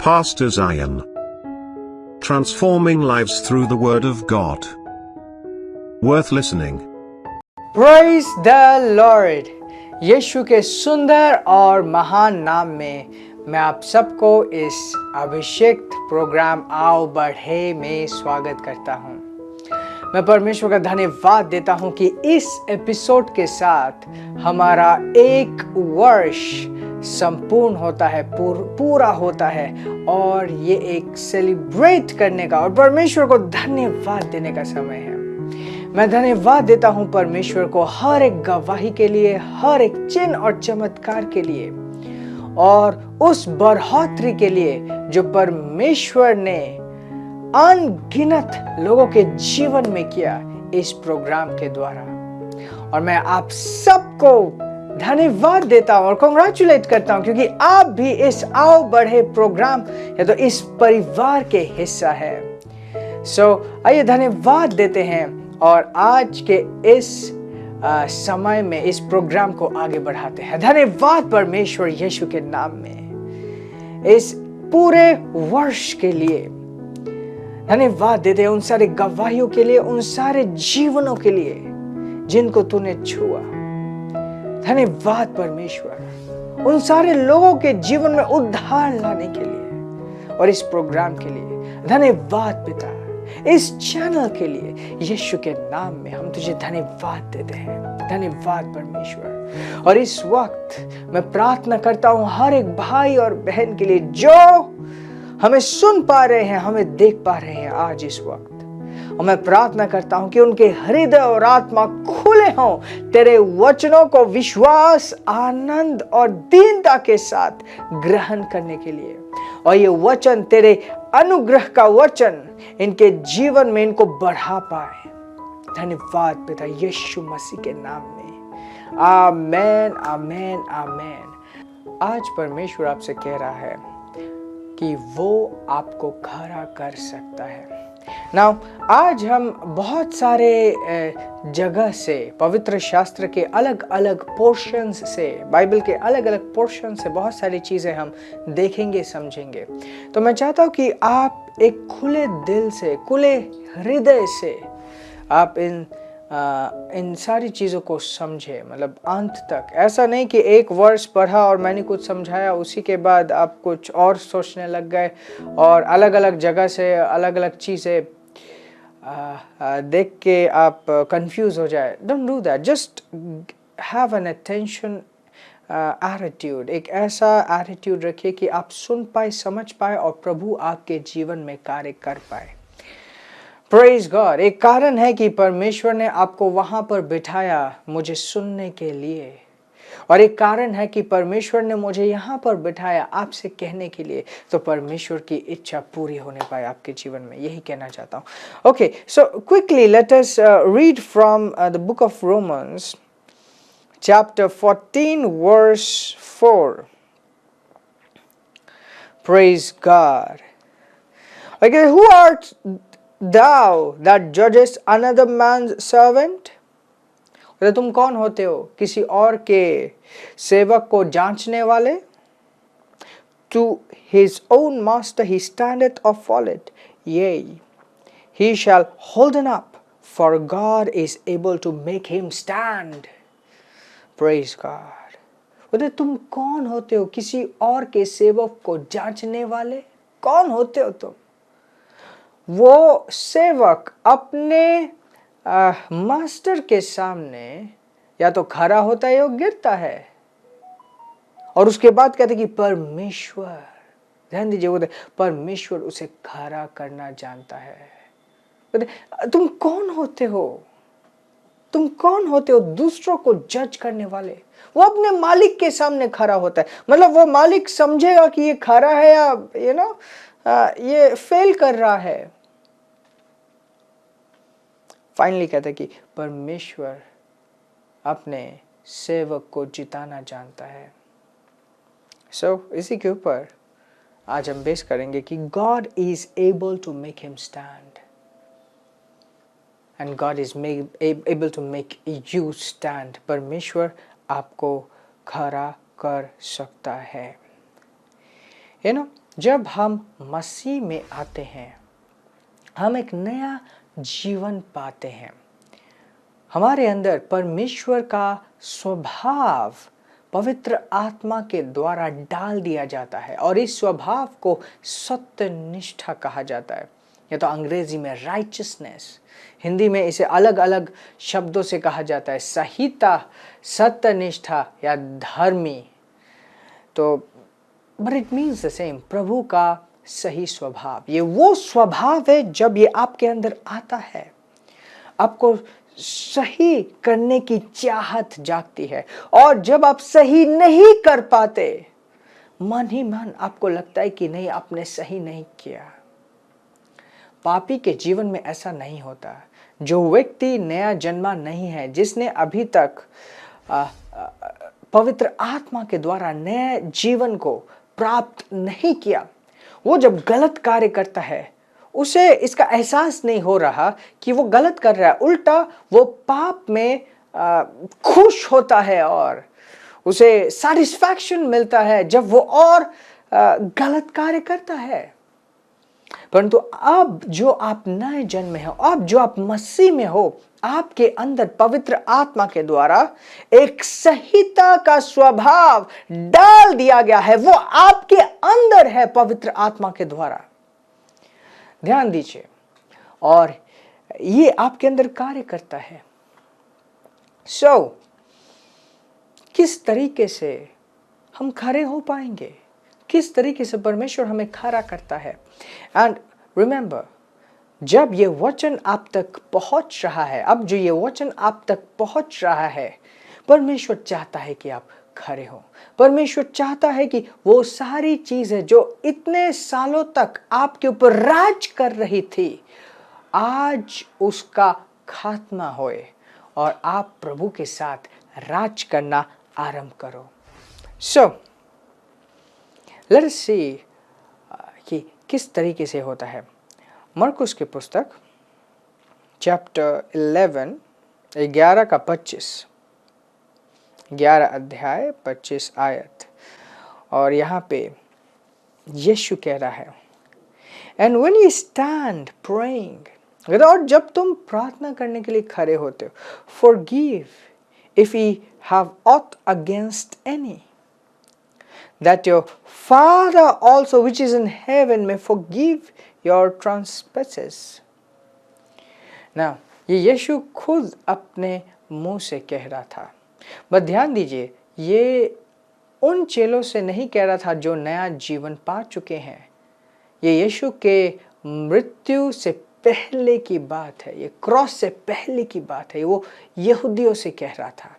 Pastor Zion. Transforming lives through the Word of God. Worth listening. Praise the Lord. यीशु के सुंदर और महान नाम में मैं आप सबको इस अभिषेक प्रोग्राम आओ बढ़े में स्वागत करता हूं। मैं परमेश्वर का धन्यवाद देता हूं कि इस एपिसोड के साथ हमारा 1 वर्ष संपूर्ण होता है, पूरा होता है और ये एक सेलिब्रेट करने का और परमेश्वर को धन्यवाद देने का समय है। मैं धन्यवाद देता हूं परमेश्वर को हर एक गवाही के लिए, हर एक चिन्ह और चमत्कार के लिए और उस बढ़ोतरी के लिए जो परमेश्वर ने अनगिनत लोगों के जीवन में किया इस प्रोग्राम के द्वारा। और मैं आप सबको धन्यवाद देता हूं और कांग्रेचुलेट करता हूं क्योंकि आप भी इस आओ बढ़े प्रोग्राम या तो इस परिवार के हिस्सा है। आइए धन्यवाद देते हैं और आज के इस समय में इस प्रोग्राम को आगे बढ़ाते हैं। धन्यवाद परमेश्वर यीशु के नाम में इस पूरे वर्ष के लिए धन्यवाद देते हैं, उन सारे गवाहियों के लिए, उन सारे जीवनों के लिए जिनको तूने छुआ। धन्यवाद परमेश्वर उन सारे लोगों के जीवन में उद्धार लाने के लिए और इस प्रोग्राम के लिए धन्यवाद पिता। इस चैनल के लिए यीशु के नाम में हम तुझे धन्यवाद देते हैं। धन्यवाद परमेश्वर। और इस वक्त मैं प्रार्थना करता हूं हर एक भाई और बहन के लिए जो हमें सुन पा रहे हैं, हमें देख पा रहे हैं आज इस वक्त। और मैं प्रार्थना करता हूं कि उनके हृदय और आत्मा खुले हों तेरे वचनों को विश्वास, आनंद और दीनता के साथ ग्रहण करने के लिए। और ये वचन तेरे अनुग्रह का वचन इनके जीवन में इनको बढ़ा पाए। धन्यवाद पिता यीशु मसीह के नाम में। आमेन, आमेन, आमेन। आज परमेश्वर आपसे कह रहा है कि वो आपको खरा कर सकता है। नाउ आज हम बहुत सारे जगह से, पवित्र शास्त्र के अलग अलग पोर्शंस से, बाइबल के अलग अलग पोर्शन से बहुत सारी चीज़ें हम देखेंगे, समझेंगे। तो मैं चाहता हूँ कि आप एक खुले दिल से, खुले हृदय से आप इन सारी चीज़ों को समझे, मतलब अंत तक। ऐसा नहीं कि एक वर्ष पढ़ा और मैंने कुछ समझाया, उसी के बाद आप कुछ और सोचने लग गए और अलग अलग जगह से अलग अलग चीज़ें देख के आप कंफ्यूज हो जाए। Don't do that. Just have an attention attitude. एक ऐसा एटीट्यूड रखिए कि आप सुन पाए, समझ पाए और प्रभु आपके जीवन में कार्य कर पाए। Praise God. एक कारण है कि परमेश्वर ने आपको वहां पर बिठाया मुझे सुनने के लिए, और एक कारण है कि परमेश्वर ने मुझे यहाँ पर बिठाया आपसे कहने के लिए। तो परमेश्वर की इच्छा पूरी होने पाए आपके जीवन में, यही कहना चाहता हूँ। Okay, so quickly let us read from the book of Romans chapter 14 verse 4. Praise God. Okay, who art thou that judgest another man's servant? तो तुम कौन होते हो किसी और के सेवक को जांचने वाले? To his own master he standeth or falleth, yea, he shall holden up, for God is able to make him stand. Praise God. बोले तुम कौन होते हो किसी और के सेवक को जांचने वाले? कौन होते हो तुम? वो सेवक अपने मास्टर के सामने या तो खड़ा होता है या गिरता है, और उसके बाद कहते कि परमेश्वर, ध्यान दीजिए, बोलते परमेश्वर उसे खड़ा करना जानता है। बोलते तुम कौन होते हो? तुम कौन होते हो दूसरों को जज करने वाले? वो अपने मालिक के सामने खड़ा होता है, मतलब वो मालिक समझेगा कि ये खड़ा है या ये फेल कर रहा है। फाइनली कहता है कि परमेश्वर अपने सेवक को जिताना जानता है। इसी के ऊपर आज हम बेस करेंगे कि God is able to make him stand and God is able to make you stand. परमेश्वर आपको खड़ा कर सकता है। जब हम मसीह में आते हैं, हम एक नया जीवन पाते हैं। हमारे अंदर परमेश्वर का स्वभाव पवित्र आत्मा के द्वारा डाल दिया जाता है और इस स्वभाव को सत्यनिष्ठा कहा जाता है। या तो अंग्रेजी में राइचियसनेस, हिंदी में इसे अलग अलग शब्दों से कहा जाता है, संहिता, सत्यनिष्ठा या धर्मी। तो but it means the same, प्रभु का सही स्वभाव। ये वो स्वभाव है जब ये आपके अंदर आता है, आपको सही करने की चाहत जागती है। और जब आप सही नहीं कर पाते, मन ही मन आपको लगता है कि नहीं, आपने सही नहीं किया। पापी के जीवन में ऐसा नहीं होता। जो व्यक्ति नया जन्मा नहीं है, जिसने अभी तक पवित्र आत्मा के द्वारा नए जीवन को प्राप्त नहीं किया, वो जब गलत कार्य करता है, उसे इसका एहसास नहीं हो रहा कि वो गलत कर रहा है। उल्टा वो पाप में खुश होता है और उसे सैटिस्फैक्शन मिलता है जब वो और गलत कार्य करता है। परंतु अब जो आप नए जन्म में हो, अब जो आप मसीह में हो, आपके अंदर पवित्र आत्मा के द्वारा एक संहिता का स्वभाव डाल दिया गया है। वो आपके अंदर है पवित्र आत्मा के द्वारा। ध्यान दीजिए, और ये आपके अंदर कार्य करता है। किस तरीके से हम खरे हो पाएंगे, किस तरीके से परमेश्वर हमें खरा करता है। एंड रिमेंबर, जब ये वचन आप तक पहुंच रहा है, अब जो ये वचन आप तक पहुंच रहा है, परमेश्वर चाहता है कि आप खरे हो। परमेश्वर चाहता है कि वो सारी चीजें जो इतने सालों तक आपके ऊपर राज कर रही थी, आज उसका खात्मा होए और आप प्रभु के साथ राज करना आरंभ करो। लेट अस सी कि किस तरीके से होता है। मरकुस की पुस्तक चैप्टर 11 का 25, 11 अध्याय 25 आयत, और यहाँ पे यीशु कह रहा है, and when you stand praying, और जब तुम प्रार्थना करने के लिए खड़े होते हो, forgive if you have ought against any, that your Father also which is in heaven may forgive your trespasses. Now, ये यीशु खुद अपने मुंह से कह रहा था। बस ध्यान दीजिए, ये उन चेलों से नहीं कह रहा था जो नया जीवन पा चुके हैं। ये यीशु के मृत्यु से पहले की बात है, ये क्रॉस से पहले की बात है। वो यहूदियों से कह रहा था।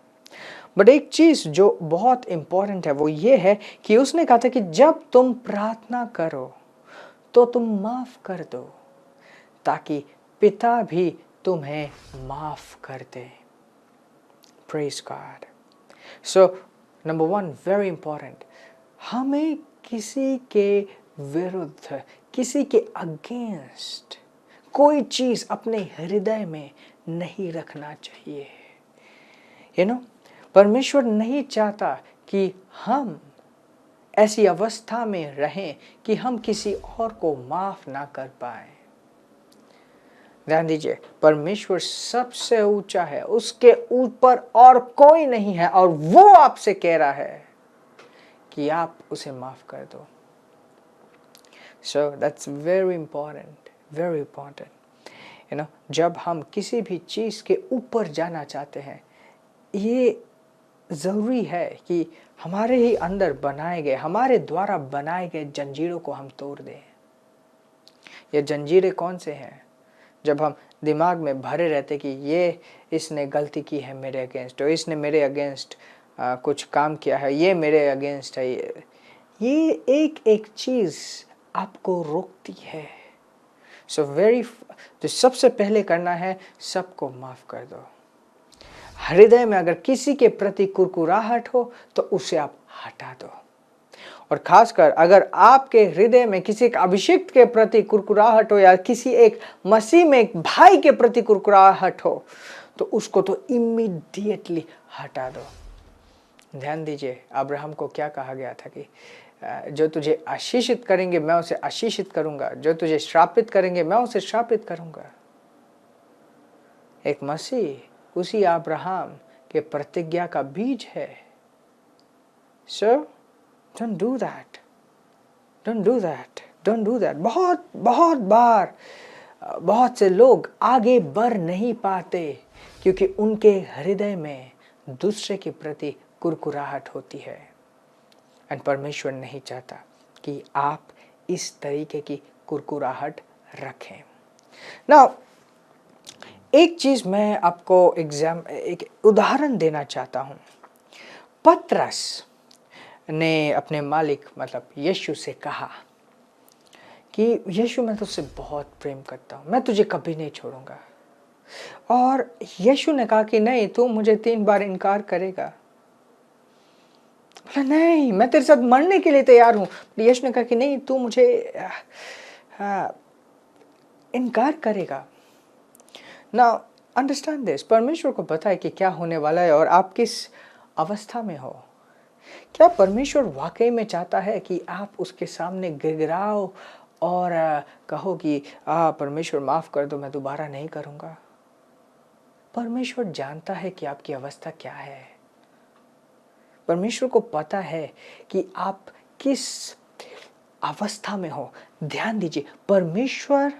बट एक चीज जो बहुत इंपॉर्टेंट है वो ये है कि उसने कहा था कि जब तुम प्रार्थना करो तो तुम माफ कर दो, ताकि पिता भी तुम्हें माफ कर दे। Praise God. So number 1 very important, हमें किसी के विरुद्ध, किसी के अगेंस्ट कोई चीज अपने हृदय में नहीं रखना चाहिए। यू नो, परमेश्वर नहीं चाहता कि हम ऐसी अवस्था में रहें कि हम किसी और को माफ ना कर पाए। ध्यान दीजिए, परमेश्वर सबसे ऊंचा है, उसके ऊपर और कोई नहीं है, और वो आपसे कह रहा है कि आप उसे माफ कर दो। So that's very important, very important. You know, जब हम किसी भी चीज के ऊपर जाना चाहते हैं, ये ज़रूरी है कि हमारे ही अंदर बनाए गए, हमारे द्वारा बनाए गए जंजीरों को हम तोड़ दें। ये जंजीरें कौन से हैं? जब हम दिमाग में भरे रहते कि ये इसने गलती की है मेरे अगेंस्ट, और इसने मेरे अगेंस्ट कुछ काम किया है, ये मेरे अगेंस्ट है, ये एक एक चीज़ आपको रोकती है। सो जो सबसे पहले करना है, सबको माफ़ कर दो। हृदय में अगर किसी के प्रति कुरकुराहट हो तो उसे आप हटा दो। और खासकर अगर आपके हृदय में किसी एक अभिषिक्त के प्रति कुरकुराहट हो, या किसी एक मसीह में एक भाई के प्रति कुरकुराहट हो, तो उसको तो इमीडिएटली हटा दो। ध्यान दीजिए, अब्राहम को क्या कहा गया था कि जो तुझे आशीषित करेंगे मैं उसे आशीषित करूंगा, जो तुझे श्रापित करेंगे मैं उसे श्रापित करूंगा। एक मसीह उसी अब्राहम के प्रतिज्ञा का बीज है। So don't do that, don't do that, don't do that. बहुत बहुत बार बहुत से लोग आगे बढ़ नहीं पाते क्योंकि उनके हृदय में दूसरे के प्रति कुरकुराहट होती है। और परमेश्वर नहीं चाहता कि आप इस तरीके की कुरकुराहट रखें। नाउ एक चीज मैं आपको एक उदाहरण देना चाहता हूं। पतरस ने अपने मालिक मतलब यीशु से कहा कि यीशु मैं तुझसे बहुत प्रेम करता हूं, मैं तुझे कभी नहीं छोड़ूंगा। और यीशु ने कहा कि नहीं, तू मुझे 3 बार इनकार करेगा। बोला नहीं, मैं तेरे साथ मरने के लिए तैयार हूं। यीशु ने कहा कि नहीं, तू मुझे इनकार करेगा। नाउ अंडरस्टैंड दिस, परमेश्वर को पता है कि क्या होने वाला है और आप किस अवस्था में हो। क्या परमेश्वर वाकई में चाहता है कि आप उसके सामने गिड़गिड़ाओ और कहो कि परमेश्वर माफ कर दो, मैं दोबारा नहीं करूंगा? परमेश्वर जानता है कि आपकी अवस्था क्या है। परमेश्वर को पता है कि आप किस अवस्था में हो। ध्यान दीजिए, परमेश्वर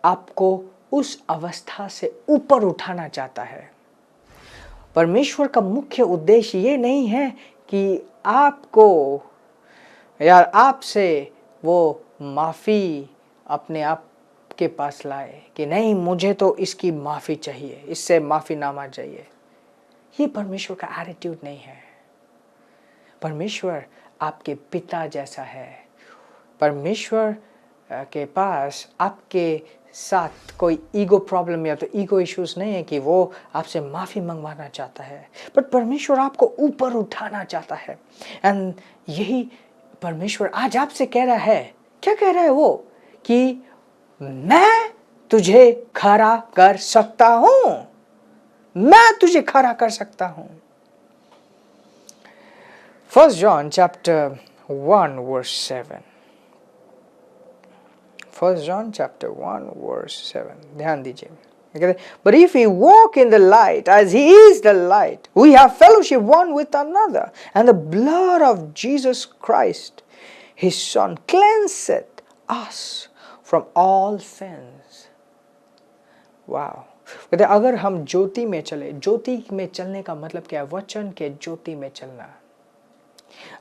आपको उस अवस्था से ऊपर उठाना चाहता है। परमेश्वर का मुख्य उद्देश्य ये नहीं है कि आपको या आपसे वो माफ़ी अपने आप के पास लाए कि नहीं, मुझे तो इसकी माफ़ी चाहिए, इससे माफ़ीनामा चाहिए। ये परमेश्वर का एटीट्यूड नहीं है। परमेश्वर आपके पिता जैसा है। परमेश्वर के पास आपके साथ कोई ईगो प्रॉब्लम या तो ईगो इश्यूज नहीं है कि वो आपसे माफ़ी मंगवाना चाहता है, बट परमेश्वर आपको ऊपर उठाना चाहता है। एंड यही परमेश्वर आज आपसे कह रहा है। क्या कह रहा है वो? कि मैं तुझे खड़ा कर सकता हूं, मैं तुझे खड़ा कर सकता हूं। 1 John chapter 1 verse 7. 1 John chapter 1 verse 7. ध्यान दीजिए। But if we walk in the light as he is the light, we have fellowship one with another, and the blood of Jesus Christ, his son, cleanseth us from all sins. Wow. कहते अगर हम ज्योति में चले, ज्योति में चलने का मतलब क्या है? वचन के ज्योति में चलना।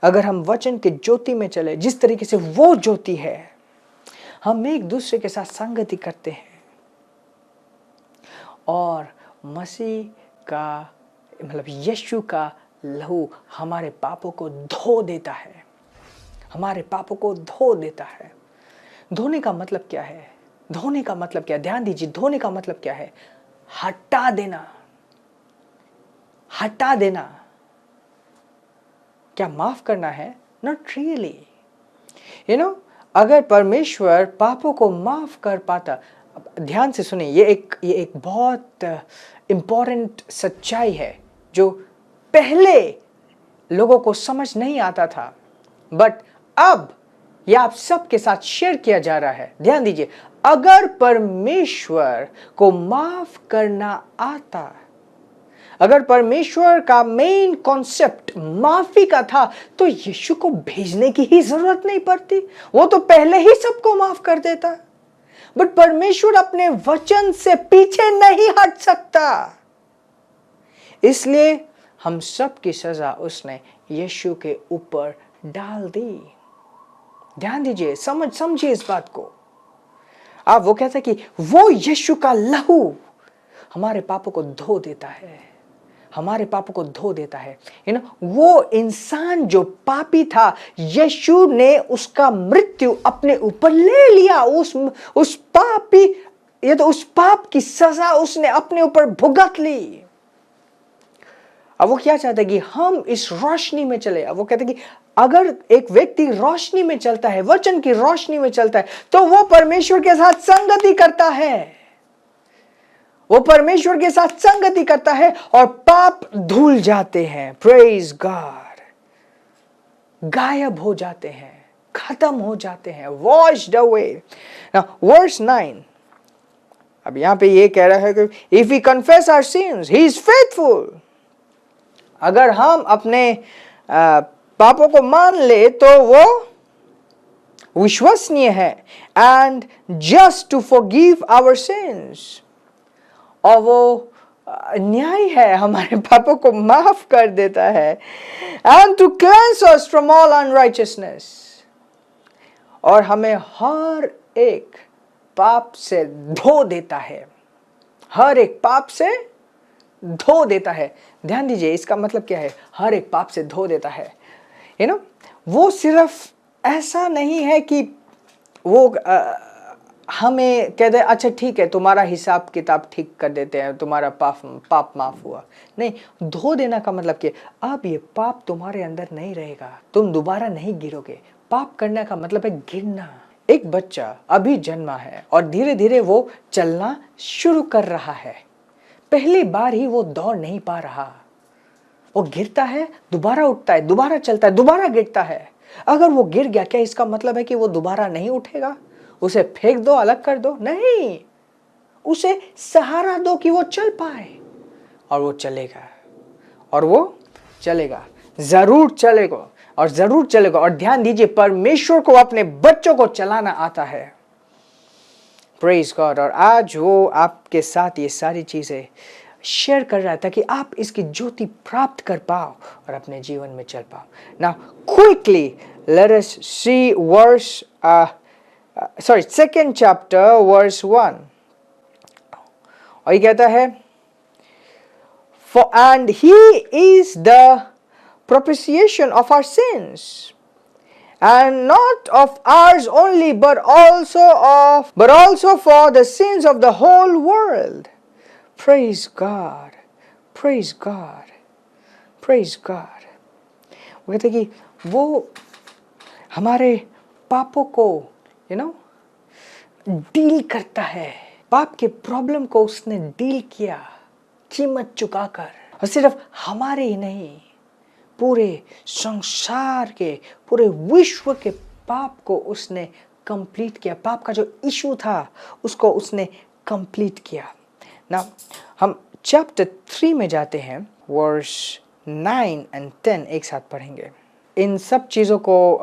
अगर हम वचन के ज्योति में चले, जिस तरीके से वो ज्योति है, हम एक दूसरे के साथ संगति करते हैं और मसीह का मतलब यीशु का लहू हमारे पापों को धो देता है, हमारे पापों को धो देता है। धोने का मतलब क्या है? धोने का मतलब क्या? ध्यान दीजिए, धोने का मतलब क्या है? हटा देना, हटा देना। क्या माफ करना है? Not really. यू नो, अगर परमेश्वर पापों को माफ कर पाता, ध्यान से सुनिए, ये एक बहुत इंपॉर्टेंट सच्चाई है जो पहले लोगों को समझ नहीं आता था, बट अब यह आप सबके साथ शेयर किया जा रहा है। ध्यान दीजिए, अगर परमेश्वर को माफ करना आता, अगर परमेश्वर का मेन कॉन्सेप्ट माफी का था, तो यीशु को भेजने की ही जरूरत नहीं पड़ती, वो तो पहले ही सबको माफ कर देता। बट परमेश्वर अपने वचन से पीछे नहीं हट सकता, इसलिए हम सब की सजा उसने यीशु के ऊपर डाल दी। ध्यान दीजिए, समझिए इस बात को। आप वो कहते हैं कि वो यीशु का लहू हमारे पापों को धो देता है, हमारे पापों को धो देता है। यू नो, वो इंसान जो पापी था, यीशु ने उसका मृत्यु अपने ऊपर ले लिया। उस पापी, ये तो उस पाप की सजा उसने अपने ऊपर भुगत ली। अब वो क्या चाहता है कि हम इस रोशनी में चले। अब वो कहते हैं कि अगर एक व्यक्ति रोशनी में चलता है, वचन की रोशनी में चलता है, तो वो परमेश्वर के साथ संगति करता है, वो परमेश्वर के साथ संगति करता है और पाप धुल जाते हैं। Praise God. गायब हो जाते हैं, खत्म हो जाते हैं, washed away. Now verse 9, अब यहां पे ये कह रहा है कि if we confess our sins, he is faithful. अगर हम अपने पापों को मान ले तो वो विश्वसनीय है, and just to forgive our sins, और वो न्याय है, हमारे पापों को माफ कर देता है, and to cleanse us from all unrighteousness, और हमें हर एक पाप से धो देता है, हर एक पाप से धो देता है. ध्यान दीजिए, इसका मतलब क्या है? हर एक पाप से धो देता है. वो सिर्फ ऐसा नहीं है कि वो हमें कह दे अच्छा ठीक है, तुम्हारा हिसाब किताब ठीक कर देते हैं, तुम्हारा पाप माफ हुआ. नहीं, धो देना का मतलब कि अब ये पाप तुम्हारे अंदर नहीं रहेगा, तुम दोबारा नहीं गिरोगे. पाप करने का मतलब है गिरना. एक बच्चा अभी जन्मा है और धीरे धीरे वो चलना शुरू कर रहा है. पहली बार ही वो दौड़ नहीं पा रहा, वो गिरता है, दोबारा उठता है, दोबारा चलता है, दोबारा गिरता है. अगर वो गिर गया, क्या इसका मतलब है कि वो दोबारा नहीं उठेगा? उसे फेंक दो, अलग कर दो? नहीं, उसे सहारा दो कि वो चल पाए, और वो चलेगा, और वो चलेगा, जरूर चलेगा, और जरूर चलेगा. और ध्यान दीजिए, परमेश्वर को अपने बच्चों को चलाना आता है. Praise God. और आज वो आपके साथ ये सारी चीजें शेयर कर रहा था कि आप इसकी ज्योति प्राप्त कर पाओ और अपने जीवन में चल पाओ. नाउ क्विकली लेट अस सी वर्स सेकंड चैप्टर वर्स 1. और ये कहता है, For and he is the propitiation of our sins, and not of ours only, but also for the sins of the whole world. Praise God, praise God, praise God. वो कहते कि वो हमारे पापों को डील करता है. पाप के प्रॉब्लम को उसने डील किया, कीमत चुकाकर. और सिर्फ हमारे ही नहीं, पूरे संसार के, पूरे विश्व के पाप को उसने कंप्लीट किया. पाप का जो इशू था उसको उसने कंप्लीट किया. ना हम चैप्टर 3 में जाते हैं, वर्स 9 and 10 एक साथ पढ़ेंगे. इन सब चीज़ों को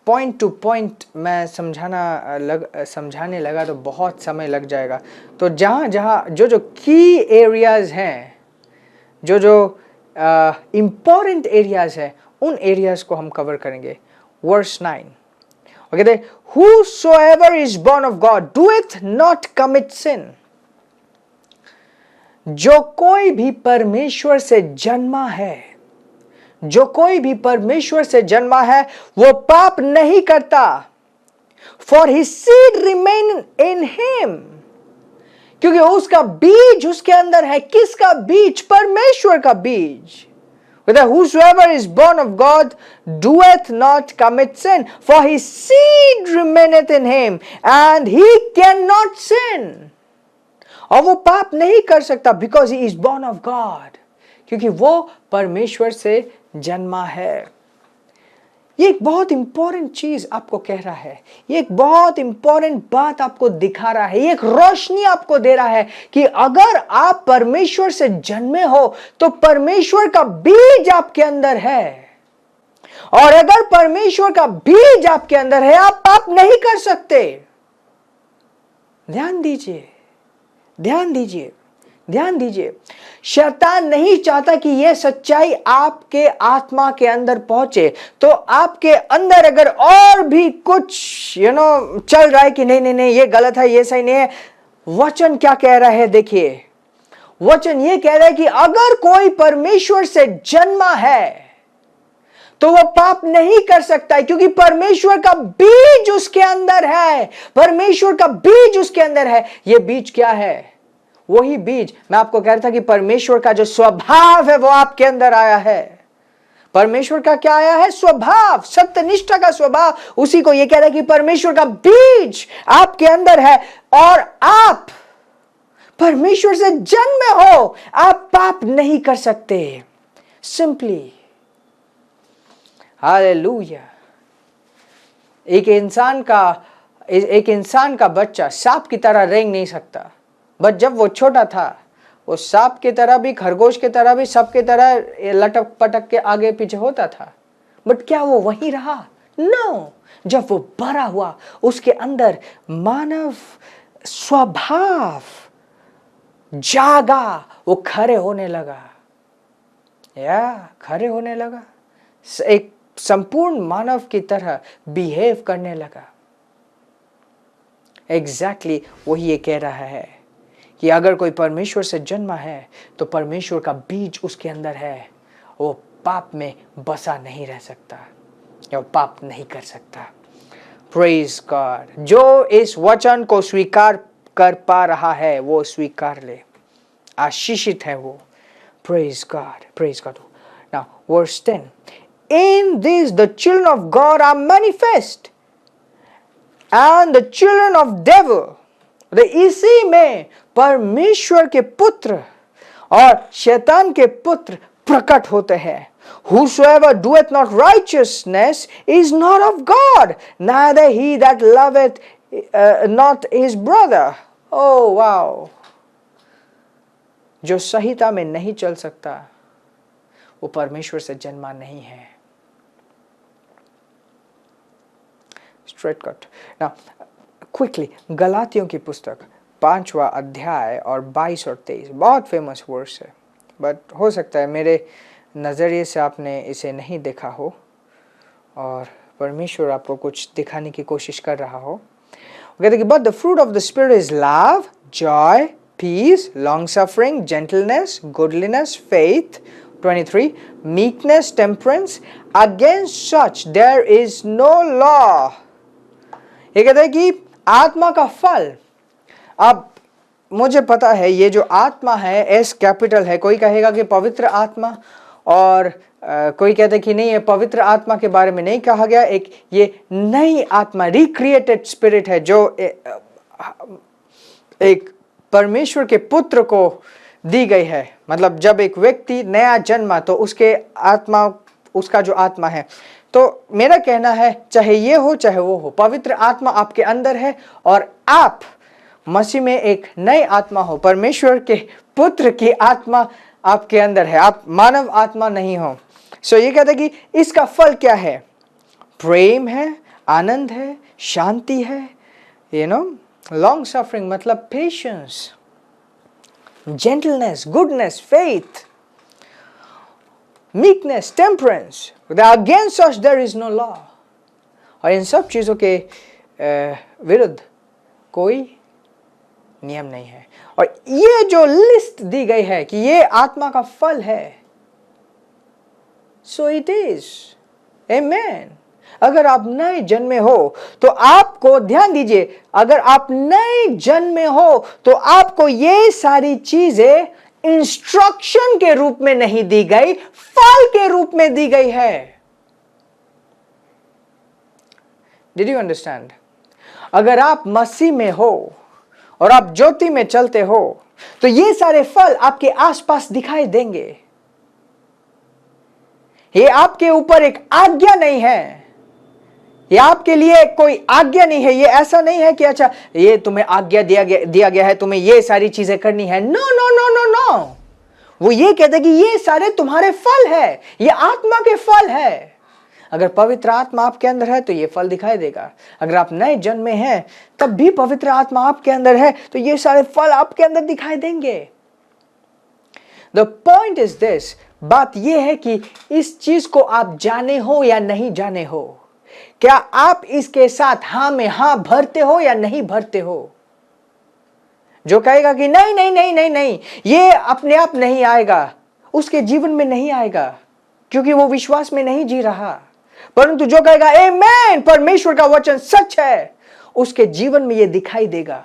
पॉइंट टू पॉइंट मैं समझाने लगा तो बहुत समय लग जाएगा. तो जो की एरियाज हैं, जो इम्पोर्टेंट एरियाज हैं, उन एरियाज को हम कवर करेंगे. वर्स 9 और कहते हैं, Whosoever is born of God doeth not commit sin. जो कोई भी परमेश्वर से जन्मा है, जो कोई भी परमेश्वर से जन्मा है, वो पाप नहीं करता. For his seed remain in him. क्योंकि उसका बीज उसके अंदर है. किसका बीज? परमेश्वर का बीज. Whosoever is born of God doeth not commit sin, for his seed remaineth in him, and he cannot sin. और वो पाप नहीं कर सकता, because he is born of God, क्योंकि वो परमेश्वर से जन्मा है. ये एक बहुत इंपॉर्टेंट चीज आपको कह रहा है, ये एक बहुत इंपॉर्टेंट बात आपको दिखा रहा है, ये एक रोशनी आपको दे रहा है कि अगर आप परमेश्वर से जन्मे हो तो परमेश्वर का बीज आपके अंदर है. और अगर परमेश्वर का बीज आपके अंदर है, आप पाप नहीं कर सकते. ध्यान दीजिए, ध्यान दीजिए, ध्यान दीजिए. शैतान नहीं चाहता कि यह सच्चाई आपके आत्मा के अंदर पहुंचे. तो आपके अंदर अगर और भी कुछ चल रहा है कि नहीं ये गलत है, ये सही नहीं है, वचन क्या कह रहा है? देखिए, वचन ये कह रहा है कि अगर कोई परमेश्वर से जन्मा है तो वो पाप नहीं कर सकता है, क्योंकि परमेश्वर का बीज उसके अंदर है. परमेश्वर का बीज उसके अंदर है. ये बीज क्या है? वही बीज मैं आपको कह रहा था कि परमेश्वर का जो स्वभाव है वो आपके अंदर आया है. परमेश्वर का क्या आया है? स्वभाव, सत्यनिष्ठा का स्वभाव. उसी को ये कह रहा है कि परमेश्वर का बीज आपके अंदर है, और आप परमेश्वर से जन्मे हो, आप पाप नहीं कर सकते. Simply hallelujah. एक इंसान का बच्चा सांप की तरह रेंग नहीं सकता, बट जब वो छोटा था वो सांप की तरह भी, खरगोश की तरह भी, सबके तरह लटक पटक के आगे पीछे होता था। बट क्या वो वही रहा? नो। जब वो बड़ा हुआ उसके अंदर मानव स्वभाव जागा, वो खड़े होने लगा, खड़े होने लगा, एक संपूर्ण मानव की तरह बिहेव करने लगा। एग्जैक्टली वही ये कह रहा है कि अगर कोई परमेश्वर से जन्मा है तो परमेश्वर का बीज उसके अंदर है, वो पाप में बसा नहीं रह सकता या पाप नहीं कर सकता। Praise God. जो इस वचन को स्वीकार कर पा रहा है वो स्वीकार ले, आशीषित है वो। Praise God, praise God. Now verse 10, in this the children of God are manifest and the children of devil, इसी में परमेश्वर के पुत्र और शैतान के पुत्र प्रकट होते हैं। Whosoever doeth not righteousness is not of God, neither he that loveth not his brother. Oh wow! जो संहिता में नहीं चल सकता वो परमेश्वर से जन्मा नहीं है। Straight cut. नाउ क्विकली, गलातियों की पुस्तक 5वां अध्याय और 22 और 23 बहुत फेमस वर्स है, बट हो सकता है मेरे नज़रिए से आपने इसे नहीं देखा हो और परमेश्वर आपको कुछ दिखाने की कोशिश कर रहा हो। कहते कि but the fruit of the spirit is love, joy, peace, long suffering, gentleness, goodliness, faith, 23, meekness, temperance, against such there is no law. ये कहते हैं कि आत्मा का फल, अब मुझे पता है ये जो आत्मा है एस कैपिटल है, कोई कहेगा कि पवित्र आत्मा, और कोई कहते हैं कि नहीं, ये पवित्र आत्मा के बारे में नहीं कहा गया, एक ये नई आत्मा, रिक्रिएटेड स्पिरिट है जो एक परमेश्वर के पुत्र को दी गई है। मतलब जब एक व्यक्ति नया जन्मा तो उसके आत्मा, उसका जो आत्मा है, तो मेरा कहना है चाहे ये हो चाहे वो हो, पवित्र आत्मा आपके अंदर है और आप मसीह में एक नई आत्मा हो, परमेश्वर के पुत्र की आत्मा आपके अंदर है, आप मानव आत्मा नहीं हो। सो ये कहते हैं कि इसका फल क्या है? प्रेम है, आनंद है, शांति है, लॉन्ग सफरिंग मतलब patience, gentleness, goodness, faith, meekness, temperance. Against such there is no law. और इन सब चीज़ों के विरुद्ध कोई नियम नहीं है। और ये जो लिस्ट दी गई है कि ये आत्मा का फल है, so it is. Amen. अगर आप नए जन्मे हो तो आपको ध्यान दीजिए, अगर आप नए जन्मे हो तो आपको ये सारी चीजें इंस्ट्रक्शन के रूप में नहीं दी गई, फल के रूप में दी गई है। Did you understand? अगर आप मसीह में हो और आप ज्योति में चलते हो तो ये सारे फल आपके आसपास दिखाई देंगे। ये आपके ऊपर एक आज्ञा नहीं है, ये आपके लिए कोई आज्ञा नहीं है। ये ऐसा नहीं है कि अच्छा ये तुम्हें आज्ञा दिया गया है, तुम्हें ये सारी चीजें करनी है। No no no no no, वो ये कहते हैं कि ये सारे तुम्हारे फल है, ये आत्मा के फल है। अगर पवित्र आत्मा आपके अंदर है तो ये फल दिखाई देगा। अगर आप नए जन्म में हैं तब भी पवित्र आत्मा आपके अंदर है तो ये सारे फल आपके अंदर दिखाई देंगे। द पॉइंट इज दिस, बात यह है कि इस चीज को आप जाने हो या नहीं जाने हो, क्या आप इसके साथ हां में हां भरते हो या नहीं भरते हो। जो कहेगा कि नहीं नहीं नहीं नहीं नहीं ये अपने आप नहीं आएगा, उसके जीवन में नहीं आएगा, क्योंकि वो विश्वास में नहीं जी रहा। परंतु जो कहेगा आमेन, परमेश्वर का वचन सच है, उसके जीवन में ये दिखाई देगा।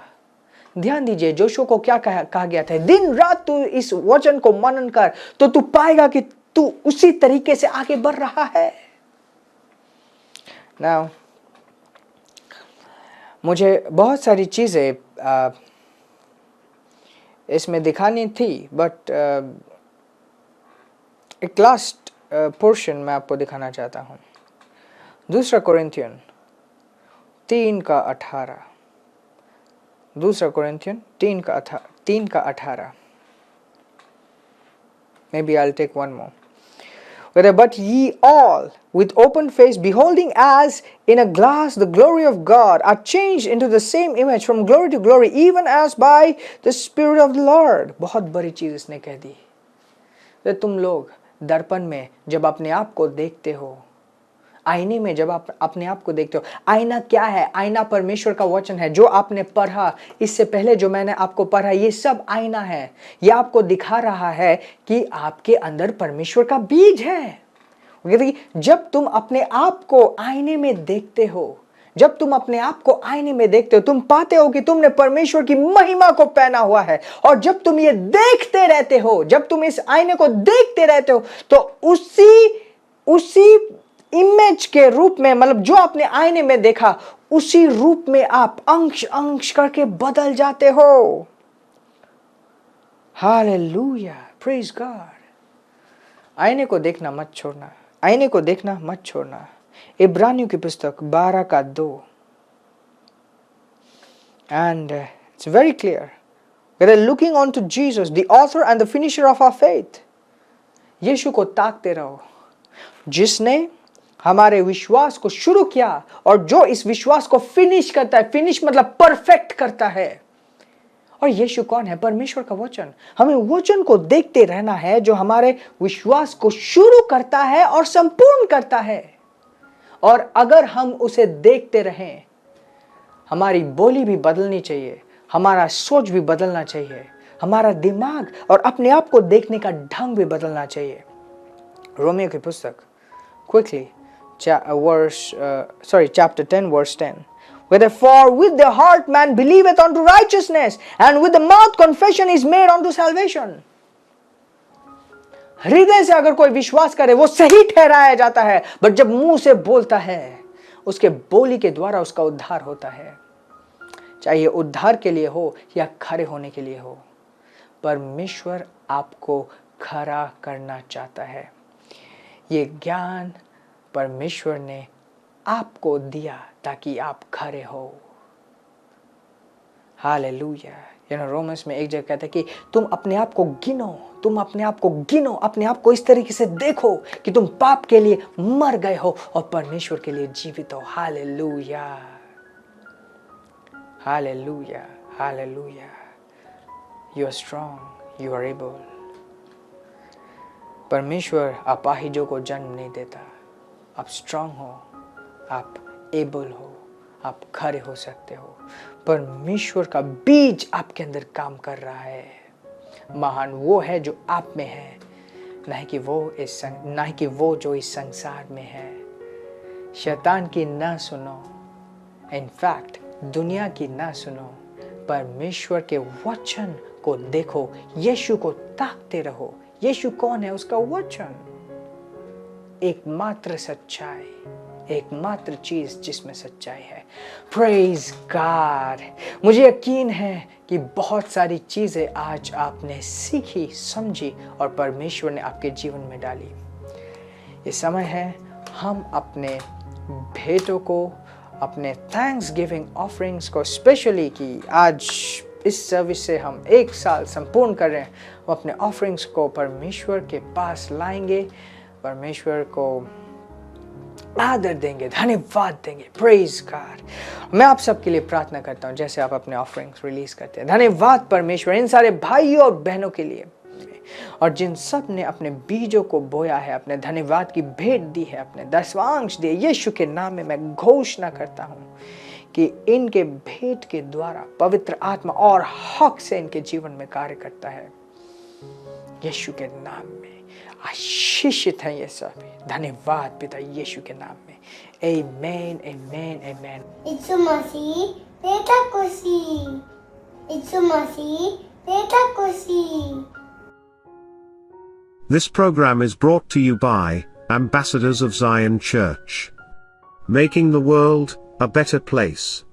ध्यान दीजिए जोशुआ को क्या कहा गया था, दिन रात तू इस वचन को मनन कर तो तू पाएगा कि तू उसी तरीके से आगे बढ़ रहा है। Now, मुझे बहुत सारी चीजें इसमें दिखानी थी, बट एक लास्ट पोर्शन मैं आपको दिखाना चाहता हूं। दूसरा कोरिन्थियन 3:18, दूसरा Corinthian 3:18. Maybe I'll take one more. But ye all, with open face, beholding as in a glass the glory of God, are changed into the same image from glory to glory, even as by the Spirit of the Lord. बहुत बड़ी चीज इसने कह दी. तो तुम लोग दर्पण में जब अपने आप को देखते हो, आईने में जब आप अपने आप को देखते हो, आईना क्या है? आईना परमेश्वर का वचन है जो आपने पढ़ा. इससे पहले जो मैंने आपको पढ़ा, ये सब आईना है. ये आपको दिखा रहा है कि आपके अंदर परमेश्वर का बीज है. जब तुम अपने आप को आईने में देखते हो, जब तुम अपने आप को आईने में देखते हो, तुम पाते हो कि तुमने परमेश्वर की महिमा को पहना हुआ है. और जब तुम ये देखते रहते हो, जब तुम इस आईने को देखते रहते हो, तो उसी इमेज के रूप में, मतलब जो आपने आईने में देखा, उसी रूप में आप अंश अंश करके बदल जाते हो. Hallelujah, praise God. आईने को देखना मत छोड़ना, आईने को देखना मत छोड़ना. इब्रानियों की पुस्तक 12:2. And it's very clear. We're looking on to Jesus, the author and the finisher of our faith. यीशु को ताकते रहो, जिसने हमारे विश्वास को शुरू किया और जो इस विश्वास को फिनिश करता है. फिनिश मतलब परफेक्ट करता है. और यीशु कौन है? परमेश्वर का वचन. हमें वचन को देखते रहना है जो हमारे विश्वास को शुरू करता है और संपूर्ण करता है. और अगर हम उसे देखते रहें, हमारी बोली भी बदलनी चाहिए, हमारा सोच भी बदलना चाहिए, हमारा दिमाग और अपने आप को देखने का ढंग भी बदलना चाहिए. रोमियो की पुस्तक, quickly, chapter 10, verse 10. Wherefore with the heart man believeth unto righteousness, and with the mouth confession is made unto salvation. हृदय से अगर कोई विश्वास करे वो सही ठहराया जाता है, बट जब मुंह से बोलता है, उसके बोली के द्वारा उसका उद्धार होता है. चाहे उद्धार के लिए हो या खरे होने के लिए हो, परमेश्वर आपको खरा करना चाहता है. ये ज्ञान परमेश्वर ने आपको दिया ताकि आप खरे हो. हालेलुया. रोमन्स में एक जगह कहता है कि तुम अपने आप को गिनो, तुम अपने आप को गिनो, अपने आप को इस तरीके से देखो कि तुम पाप के लिए मर गए हो और परमेश्वर के लिए जीवित हो. Hallelujah, hallelujah, hallelujah. You are strong, you are able. परमेश्वर अपाहिजों को जन्म नहीं देता. आप स्ट्रांग हो, आप एबल हो, आप खरे हो सकते हो. परमेश्वर का बीज आपके अंदर काम कर रहा है. महान वो है जो आप में है, नहीं कि वो जो इस संसार में है. शैतान की ना सुनो, इनफैक्ट दुनिया की ना सुनो. परमेश्वर के वचन को देखो, यीशु को ताकते रहो. यीशु कौन है? उसका वचन. एकमात्र सच्चाई, एकमात्र चीज जिसमें सच्चाई है. Praise God. मुझे यकीन है कि बहुत सारी चीजें आज आपने सीखी, समझी और परमेश्वर ने आपके जीवन में डाली. ये समय है हम अपने भेंटों को, अपने थैंक्स गिविंग ऑफरिंग्स को, स्पेशली कि आज इस सर्विस से हम 1 साल संपूर्ण कर रहे हैं, हम अपने ऑफरिंग्स को परमेश्वर के पास लाएंगे, परमेश्वर को आदर देंगे, धन्यवाद देंगे. Praise God. मैं आप सबके लिए प्रार्थना करता हूं जैसे आप अपने ऑफरिंग्स रिलीज करते हैं. धन्यवाद परमेश्वर इन सारे भाइयों और बहनों के लिए, और जिन सब ने अपने बीजों को बोया है, अपने धन्यवाद की भेंट दी है, अपने दशवांश दिए. यीशु के नाम में मैं घोषणा करता हूं कि इनके भेंट के द्वारा पवित्र आत्मा और हक से इनके जीवन में कार्य करता है. यीशु के नाम में आशीषित है ये सब. धन्यवाद पिता यीशु के नाम में. आमीन, आमीन, आमीन. यीशु मसीह बेटा खुशी, यीशु मसीह बेटा खुशी. This program is brought to you by Ambassadors of Zion Church, making the world a better place.